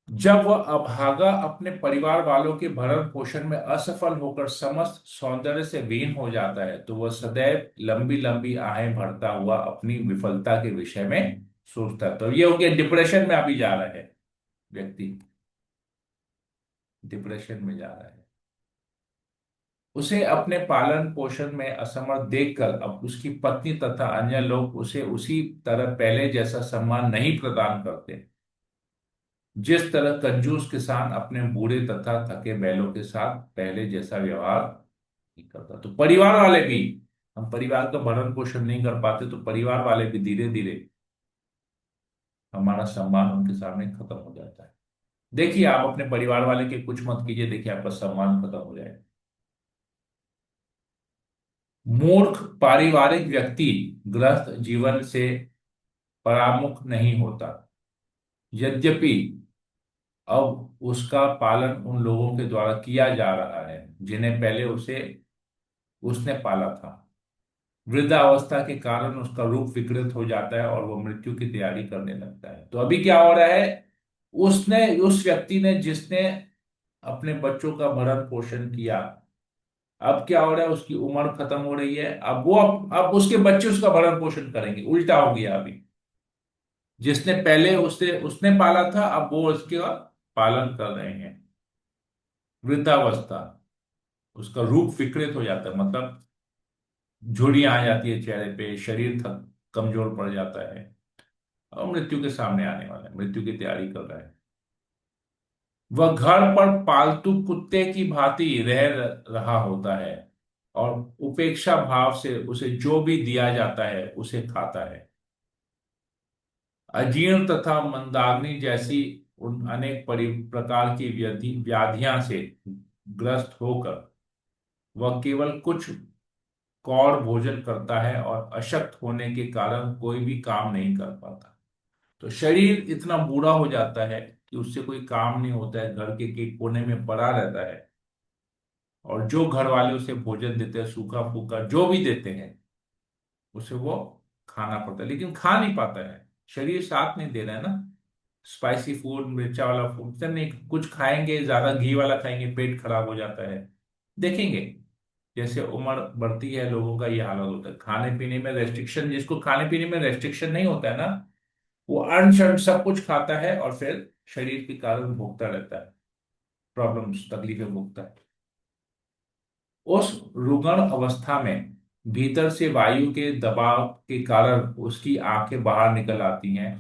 जब वह अभागा अपने परिवार वालों के भरण पोषण में असफल होकर समस्त सौंदर्य से विहीन हो जाता है तो वह सदैव लंबी लंबी आहें भरता हुआ अपनी विफलता के विषय में सोचता है। तो ये हो गया, डिप्रेशन में अभी जा रहा है व्यक्ति, डिप्रेशन में जा रहा है। उसे अपने पालन पोषण में असमर्थ देखकर अब उसकी पत्नी तथा अन्य लोग उसे उसी तरह पहले जैसा सम्मान नहीं प्रदान करते, जिस तरह कंजूस किसान अपने बूढ़े तथा थके बैलों के साथ पहले जैसा व्यवहार नहीं करता। तो परिवार वाले भी, हम परिवार का भरण पोषण नहीं कर पाते तो परिवार वाले भी धीरे धीरे हमारा सम्मान उनके सामने खत्म हो जाता है। देखिए आप अपने परिवार वाले के कुछ मत कीजिए, देखिए आपका सम्मान खत्म हो जाएगा। मूर्ख पारिवारिक व्यक्ति गृहस्थ जीवन से परामुख नहीं होता, यद्यपि अब उसका पालन उन लोगों के द्वारा किया जा रहा है जिन्हें पहले उसने पाला था। वृद्धावस्था के कारण उसका रूप विकृत हो जाता है और वह मृत्यु की तैयारी करने लगता है। तो अभी क्या हो रहा है, उस व्यक्ति ने जिसने अपने बच्चों का भरण पोषण किया, अब क्या हो रहा है, उसकी उम्र खत्म हो रही है, अब वो अब उसके बच्चे उसका भरण पोषण करेंगे। उल्टा हो गया अभी, जिसने पहले उससे उसने पाला था अब वो उसके पालन कर रहे हैं। वृद्धावस्था, उसका रूप विकृत हो जाता है, मतलब झुर्रियां आ जाती है चेहरे पे, शरीर थक कमजोर पड़ जाता है और मृत्यु के सामने आने वाला है, मृत्यु की तैयारी कर रहा है। वह घर पर पालतू कुत्ते की भांति रहा होता है और उपेक्षा भाव से उसे जो भी दिया जाता है उसे खाता है। अजीर्ण तथा मंदाग्नि जैसी उन अनेक प्रकार की व्याधियां से ग्रस्त होकर वह केवल कुछ कौड़ भोजन करता है और अशक्त होने के कारण कोई भी काम नहीं कर पाता। तो शरीर इतना बूढ़ा हो जाता है कि उससे कोई काम नहीं होता है, घर के कोने में पड़ा रहता है और जो घर वाले उसे भोजन देते हैं, सूखा फूका जो भी देते हैं, उसे वो खाना पड़ता है, लेकिन खा नहीं पाता है, शरीर साथ नहीं दे रहा है ना। स्पाइसी फूड, मिर्चा वाला फूड तो नहीं, कुछ खाएंगे ज्यादा घी वाला खाएंगे पेट खराब हो जाता है, देखेंगे। जैसे उम्र बढ़ती है लोगों का ये हालत होता है। खाने पीने में रेस्ट्रिक्शन, जिसको खाने पीने में रेस्ट्रिक्शन नहीं होता है ना, वो अनशन सब कुछ खाता है और फिर शरीर के कारण भोगता रहता है, प्रॉब्लम्स तकलीफें भोगता है। उस रुग्ण अवस्था में भीतर से वायु के दबाव के कारण उसकी आंखें बाहर निकल आती हैं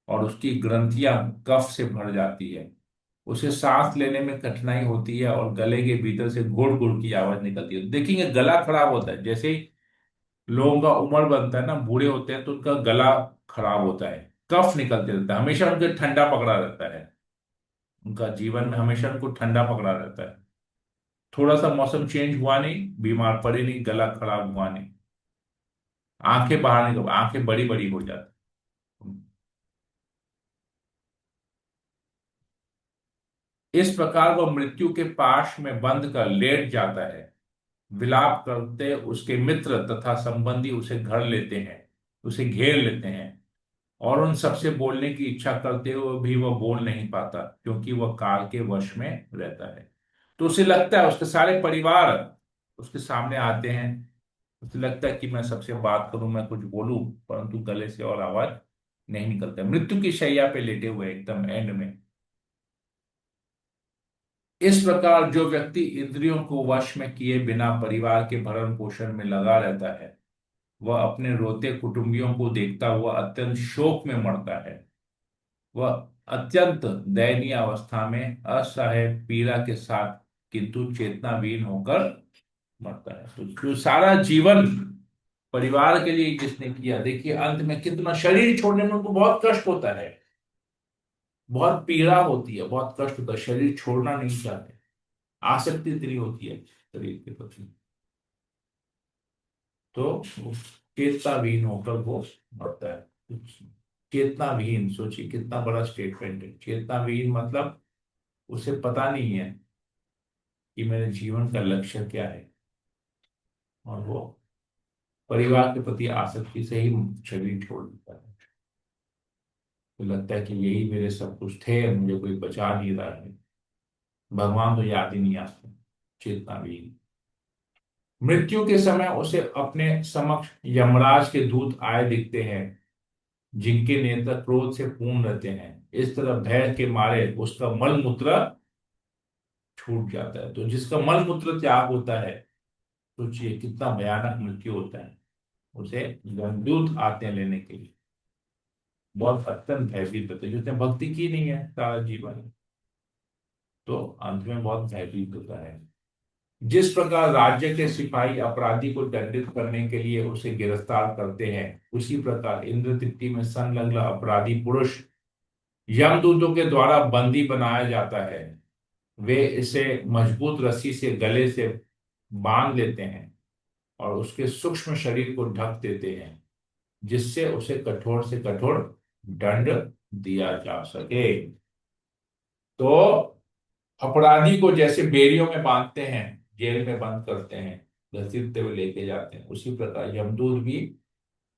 और उसकी ग्रंथियां कफ से भर जाती है। उसे सांस लेने में कठिनाई होती है और गले के भीतर से गुड़ गुड़ की आवाज निकलती है। देखेंगे गला खराब होता है, जैसे ही लोगों का उम्र बनता है ना, बूढ़े होते हैं तो उनका गला खराब होता है, कफ निकलते रहता है, हमेशा उनके ठंडा पकड़ा रहता है, उनका जीवन में हमेशा उनको ठंडा पकड़ा रहता है। थोड़ा सा मौसम चेंज हुआ नहीं, बीमार पड़े नहीं, गला खराब हुआ नहीं, आंखें बाहर निकल, आंखें बड़ी बड़ी हो जाती। इस प्रकार वह मृत्यु के पाश में बंद कर लेट जाता है। विलाप करते उसके मित्र तथा संबंधी उसे घर लेते हैं, उसे घेर लेते हैं और उन सबसे बोलने की इच्छा करते हुए भी वह बोल नहीं पाता, क्योंकि वह काल के वश में रहता है। तो उसे लगता है, उसके सारे परिवार उसके सामने आते हैं, उसे लगता है कि मैं सबसे बात करूं, मैं कुछ बोलूं, परंतु गले से और आवाज नहीं निकलता। मृत्यु की शैया पे लेटे हुए एकदम एंड में। इस प्रकार जो व्यक्ति इंद्रियों को वश में किए बिना परिवार के भरण पोषण में लगा रहता है, वह अपने रोते कुटुंबियों को देखता हुआ अत्यंत शोक में मरता है। वह अत्यंत दयनीय अवस्था में असहाय पीड़ा के साथ किंतु चेतनाविहीन होकर मरता है। तो जो सारा जीवन परिवार के लिए जिसने किया, देखिए अंत में कितना, शरीर छोड़ने में उनको बहुत कष्ट होता है, बहुत पीड़ा होती है, बहुत कष्ट होता है, शरीर छोड़ना नहीं चाहते, आसक्ति इतनी होती है शरीर के प्रति। तो वो चेतनाविहीन होकर वो मरता है। चेतनाविहीन, सोचिए कितना बड़ा स्टेटमेंट है। चेतनाविहीन मतलब उसे पता नहीं है कि मेरे जीवन का लक्ष्य क्या है, और वो परिवार के प्रति आसक्ति से ही शरीर छोड़ देता है। तो लगता है कि यही मेरे सब कुछ थे, मुझे कोई बचा नहीं रहा है, भगवान तो याद ही नहीं आते। चेतनाविहीन। मृत्यु के समय उसे अपने समक्ष यमराज के दूत आए दिखते हैं, जिनके नेत्र क्रोध से पूर्ण रहते हैं। इस तरह भय के मारे उसका मल मूत्र छूट जाता है। तो जिसका मल मूत्र त्याग होता है, सोचिए कितना भयानक मृत्यु होता है। उसे यमदूत आते हैं लेने के लिए, बहुत अत्यंत भयभीत होते हैं। जिसने भक्ति की नहीं है सारा जीवन, तो अंत में बहुत भयभीत होता है। जिस प्रकार राज्य के सिपाही अपराधी को दंडित करने के लिए उसे गिरफ्तार करते हैं, उसी प्रकार इंद्रतृप्ति में संलग्न अपराधी पुरुष यमदूतों के द्वारा बंदी बनाया जाता है। वे इसे मजबूत रस्सी से गले से बांध लेते हैं और उसके सूक्ष्म शरीर को ढक देते हैं, जिससे उसे कठोर से कठोर दंड दिया जा सके। तो अपराधी को जैसे बेड़ियों में बांधते हैं, जेल में बंद करते हैं, घसीटते हुए लेके जाते हैं, उसी प्रकार यमदूत भी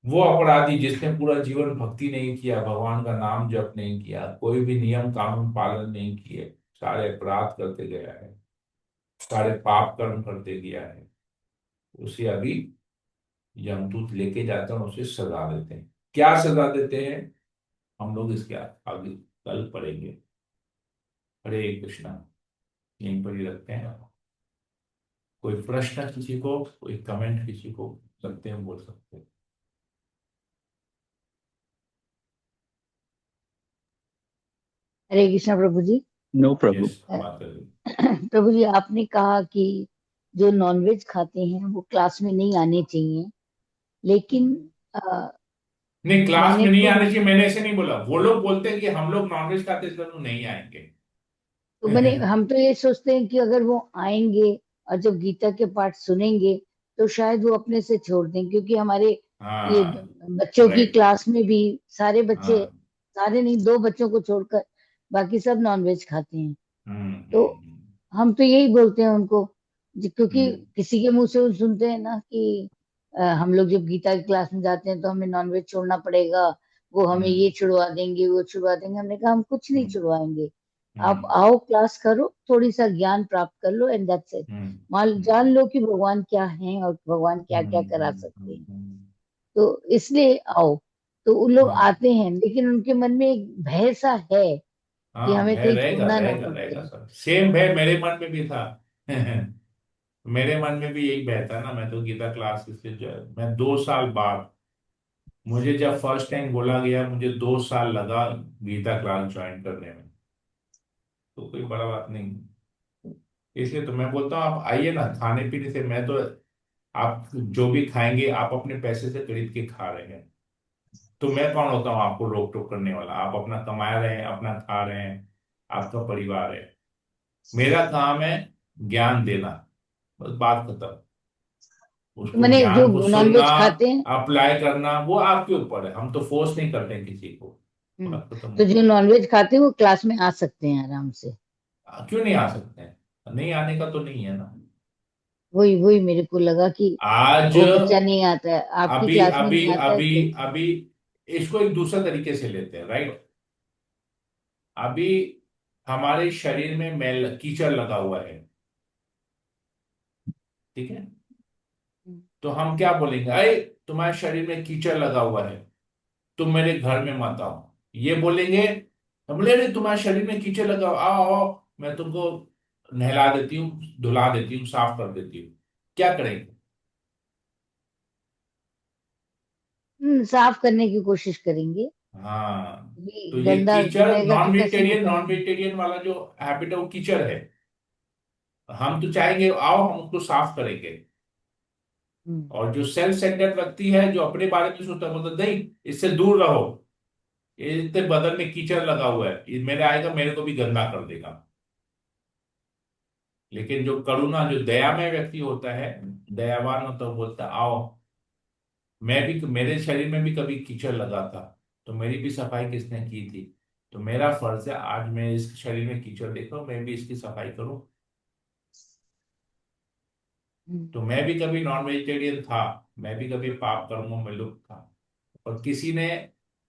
वो अपराधी जिसने पूरा जीवन भक्ति नहीं किया, भगवान का नाम जप नहीं किया, कोई भी नियम कानून पालन नहीं किए, सारे अपराध करते गया है, सारे पाप कर्म करते गया है, उसे अभी यमदूत लेके जाते हैं और उसे सजा देते हैं। क्या सजा देते हैं, हम लोग इसके आगे कल पढ़ेंगे। हरे कृष्णा। यहीं पर ही रखते हैं। कोई प्रश्न किसी को, कोई कमेंट किसी को करते हैं, बोल सकते हैं। हरे कृष्णा प्रभु जी। No, Prabhu. यस, माता जी। प्रभु जी, आपने कहा कि जो नॉनवेज खाते हैं वो क्लास में नहीं आने चाहिए, लेकिन नहीं, क्लास मैंने में नहीं खुद, आने चाहिए मैंने ऐसे नहीं बोला। वो लोग बोलते हैं कि हम लोग नॉनवेज खाते हैं, इसलिए वो नहीं आएंगे। तो मैंने, हम तो ये सोचते हैं कि अगर वो आएंगे और जब गीता के पाठ सुनेंगे तो शायद वो अपने से छोड़ दें, क्योंकि हमारे ये हाँ, बच्चों की राइट। क्लास में भी सारे बच्चे, हाँ। सारे नहीं, दो बच्चों को छोड़कर बाकी सब नॉनवेज खाते हैं। हम्म। तो हम तो यही बोलते हैं उनको, क्योंकि हम्म। किसी के मुंह से वो सुनते हैं ना कि हम लोग जब गीता की क्लास में जाते हैं तो हमें नॉनवेज छोड़ना पड़ेगा, वो हमें हम्म। ये छुड़वा देंगे, वो छुड़वा देंगे। हमने कहा हम कुछ नहीं हम्म। छुड़वाएंगे, आप आओ, क्लास करो, थोड़ी सा ज्ञान प्राप्त कर लो, एंड दैट्स इट। जान लो कि भगवान क्या है और भगवान क्या क्या करा सकते हैं। तो इसलिए आओ। तो उन लोग आते हैं, लेकिन उनके मन में एक भय सा है कि हाँ, हमें भय कहीं रहेगा छोड़ना ना रहेगा रहेगा पड़े। सर, सेम भय मेरे मन में भी था। मेरे मन में भी यही बहता ना। मैं तो गीता क्लास से मैं 2 साल बाद, मुझे जब फर्स्ट टाइम बोला गया, मुझे 2 साल लगा गीता क्लास ज्वाइन करने में। तो कोई बड़ा बात नहीं। इसलिए तो मैं बोलता हूँ आप आइए ना, खाने पीने से मैं तो, आप जो भी खाएंगे आप अपने पैसे से खरीद के खा रहे हैं, तो मैं कौन होता हूँ आपको रोक टोक करने वाला? आप अपना कमा रहे हैं, अपना खा रहे हैं, आपका परिवार है। मेरा काम है ज्ञान देना, बस बात खत्म। तो उसको मैंने जो ज्ञान को सुनना, नॉनवेज खाते हैं, अप्लाई करना, वो आपके ऊपर है। हम तो फोर्स नहीं करते हैं किसी को। बात खत्म तो हो जो गई। नॉनवेज खाते हैं वो क्लास में आ सकते हैं आराम से। क्यों नहीं आ सकते हैं? नहीं आने का तो नहीं है ना। वही वही मेरे को लगा कि आज, वो बच्चा नहीं आता है, आपकी अभी क्लास में अभी नहीं आता है अभी तो। अभी इसको एक दूसरे तरीके से लेते हैं, राइट? अभी हमारे शरीर में मैल कीचड़ लगा हुआ है, ठीक है? तो हम क्या बोलेंगे? अरे तुम्हारे शरीर में कीचड़ लगा हुआ है, तुम मेरे घर में मत आओ, ये बोलेंगे? हम बोले अरे तुम्हारे शरीर में कीचड़ लगा, आओ आओ, मैं तुमको नहला देती हूँ, धुला देती हूँ, साफ कर देती हूँ। क्या करेंगे? साफ करने की कोशिश करेंगे। हाँ। तो ये ये गंदा कीचड़, रहेगा तो कैसे नॉन निकालेंगे? वेजिटेरियन वाला जो हैबिट है वो कीचड़ है। हम तो चाहेंगे आओ हम उसको साफ करेंगे। हम्म और जो सेल्फ सेंटर्ड व्यक्ति है, जो अपने बारे में सोचता है, बोलता नहीं, इससे दूर रहो, ये इतने बदन में कीचड़ लगा हुआ है, ये मेरे आएगा, मेरे को भी गंदा कर देगा। लेकिन जो करुणा, जो दयामय व्यक्ति होता है, दयावान होता है, वो बोलता है, आओ, मैं भी, मेरे शरीर में भी कभी कीचड़ लगा था, तो मेरी भी सफाई किसने की थी? तो मेरा फर्ज है, आज मैं इस शरीर में कीचड़ देखा हूं, मैं भी इसकी सफाई करूं। हम्म तो मैं भी कभी नॉन वेजिटेरियन था, मैं भी कभी पाप कर्मों में लिप्त था, और किसी ने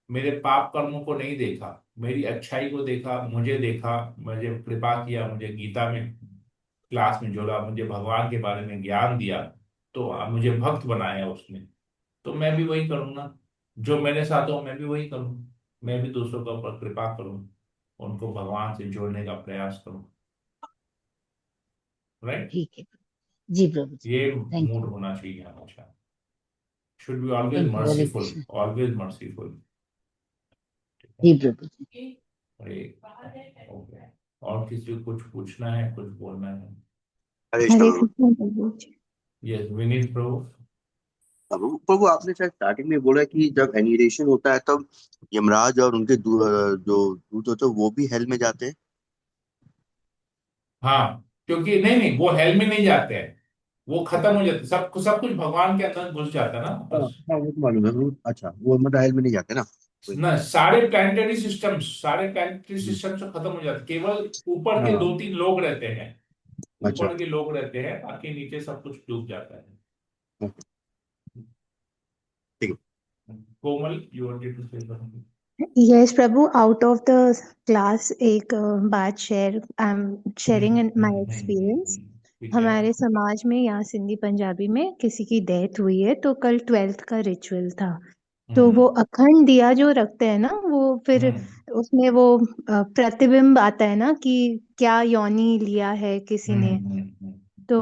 मेरे पाप कर्मों को नहीं देखा, मेरी अच्छाई को देखा, मुझे देखा, मुझे कृपा किया, मुझे गीता में क्लास में जोड़ा, मुझे भगवान के बारे में ज्ञान दिया, तो मुझे भक्त बनाया उसने। तो मैं भी वही करूंगा, जो मेरे साथ हो मैं भी वही करूँ। मैं भी दूसरों के ऊपर कृपा करूँ, उनको भगवान से जोड़ने का प्रयास करूँ, राइट? ठीक है। जी प्रभु जी। ये थैंक मूड यू। होना चाहिए हमेशा। Should be always thank you, Hare merciful, Krishna. Always merciful. Ji Prabhu ji. Okay. और किसी को कुछ पूछना है, कुछ बोलना है? हरे हरे प्रभु। कृष्ण प्रभु जी। यस, विनीत प्रभु। प्रभु प्रभु, आपने शायद स्टार्टिंग में बोला कि जब एनिहिलेशन होता है तब यमराज और उनके जो दूत होते हैं वो भी हेल में जाते हैं। हाँ, क्योंकि नहीं नहीं, वो हेल में नहीं जाते हैं, वो खत्म हो जाते, सब कुछ भगवान के अंदर घुस जाता है ना हाँ बस। हाँ, वो तो मालूम है अच्छा, वो मतलब हेल में नहीं जाते ना। वही। ना, सारे प्लानिटरी सिस्टम से खत्म हो जाते, केवल ऊपर के हाँ। 2-3 लोग रहते हैं, अच्छा। ऊपर के लोग रहते हैं, बाकी नीचे सब कुछ डूब जाता है। ओके, ठीक है। Komal, you wanted to say something? Yes Prabhu, out of the class एक बात share, I am sharing in my experience. ठीक है। हमारे समाज में यहाँ सिंधी पंजाबी में किसी की डेथ हुई है, तो कल 12th का रिचुअल था। तो वो अखंड दिया जो रखते हैं ना, वो फिर उसमें वो प्रतिबिंब आता है ना कि क्या योनि लिया है किसी ने। तो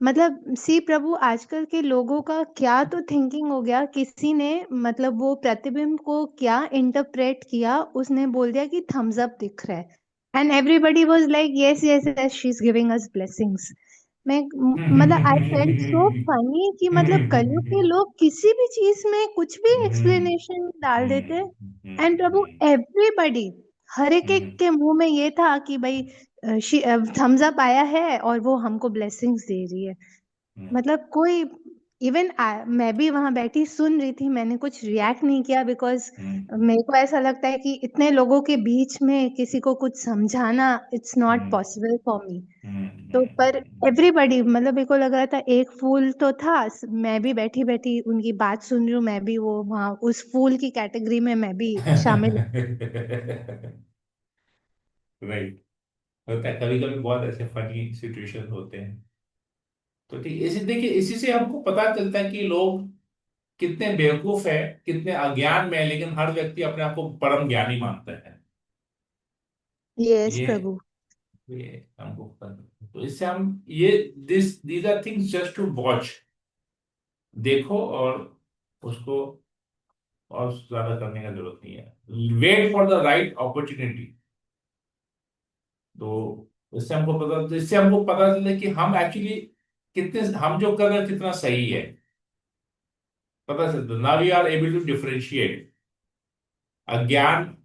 मतलब सी प्रभु, आजकल के लोगों का क्या तो थिंकिंग हो गया, किसी ने मतलब वो प्रतिबिंब को क्या इंटरप्रेट किया, उसने बोल दिया कि थम्स अप दिख रहा है, and everybody was like yes yes yes she is giving us blessings. मैं मतलब आई फेल्ट सो फनी कि मतलब कलयुग के लोग किसी भी चीज में कुछ भी एक्सप्लेनेशन डाल देते हैं। एंड प्रभु एवरीबडी, हर एक के मुंह में ये था कि भाई थम्स अप आया है और वो हमको ब्लेसिंग्स दे रही है। मतलब कोई इवन मैं भी वहां बैठी सुन रही थी, मैंने कुछ रिएक्ट नहीं किया, बिकॉज मेरे को ऐसा लगता है कि इतने लोगों के बीच में किसी को कुछ समझाना it's not possible for me. तो पर एवरीबडी, मतलब मेरे को लग रहा था एक फूल तो था, मैं भी बैठी बैठी उनकी बात सुन रही हूँ, मैं भी वो वहां उस फूल की कैटेगरी में मैं भी शामिल। राइट, होता है कभी कभी, बहुत ऐसे फनी सिचुएशन होते हैं। तो ठीक, इसी देखिए, इसी से हमको पता चलता है कि लोग कितने बेवकूफ है, कितने अज्ञान में है, लेकिन हर व्यक्ति अपने आप को परम ज्ञानी मानता है। यस ये प्रभु। ये हमको पता, तो इससे हम ये these are things just to watch, देखो और उसको और ज्यादा करने का जरूरत नहीं है, wait for the right opportunity. तो इससे हमको पता चले कि हम एक्चुअली कितने, हम जो कर रहे हैं कितना सही है, पता चलता। Now we are able to differentiate अज्ञान,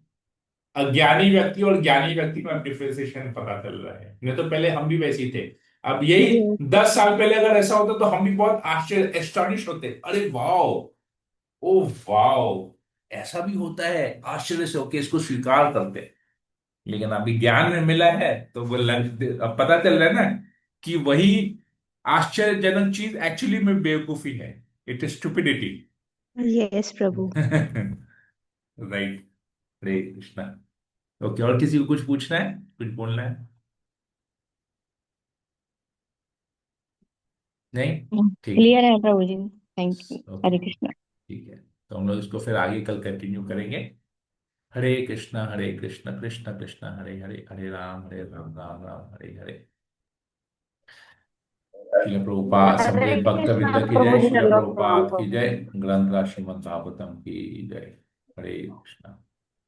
अज्ञानी व्यक्ति और ज्ञानी व्यक्ति में अब डिफरेंशिएशन पता चल रहा है। नहीं तो पहले हम भी वैसे ही थे। अब यही यस 10 साल पहले अगर ऐसा होता तो हम भी बहुत आश्चर्य, एस्टॉनिश होते, अरे वाओ, ओ वाओ, ऐसा भी होता है, आश्चर्य से होके इसको स्वीकार करते। लेकिन अभी ज्ञान में मिला है तो वो अब पता चल रहा है ना कि वही आश्चर्यजनक चीज एक्चुअली में बेवकूफी है, it is stupidity. Yes Prabhu. Right, Hare Krishna. Okay, और किसी को कुछ पूछना है, कुछ बोलना है? नहीं, ठीक है। क्लियर है Prabhu ji. Thank you. Okay, Hare Krishna. ठीक है। तो हम लोग इसको फिर आगे कल कंटिन्यू करेंगे। हरे कृष्णा कृष्णा कृष्णा हरे हरे, हरे राम राम राम हरे हरे। शिला प्रभुपाद हरे समवेत भक्त कृष्णा वृंद की प्रभु जय, जी, शिला चलो प्रभुपाद की जय, ग्रंथ राज श्रीमद् भागवतम की जय। हरे कृष्णा।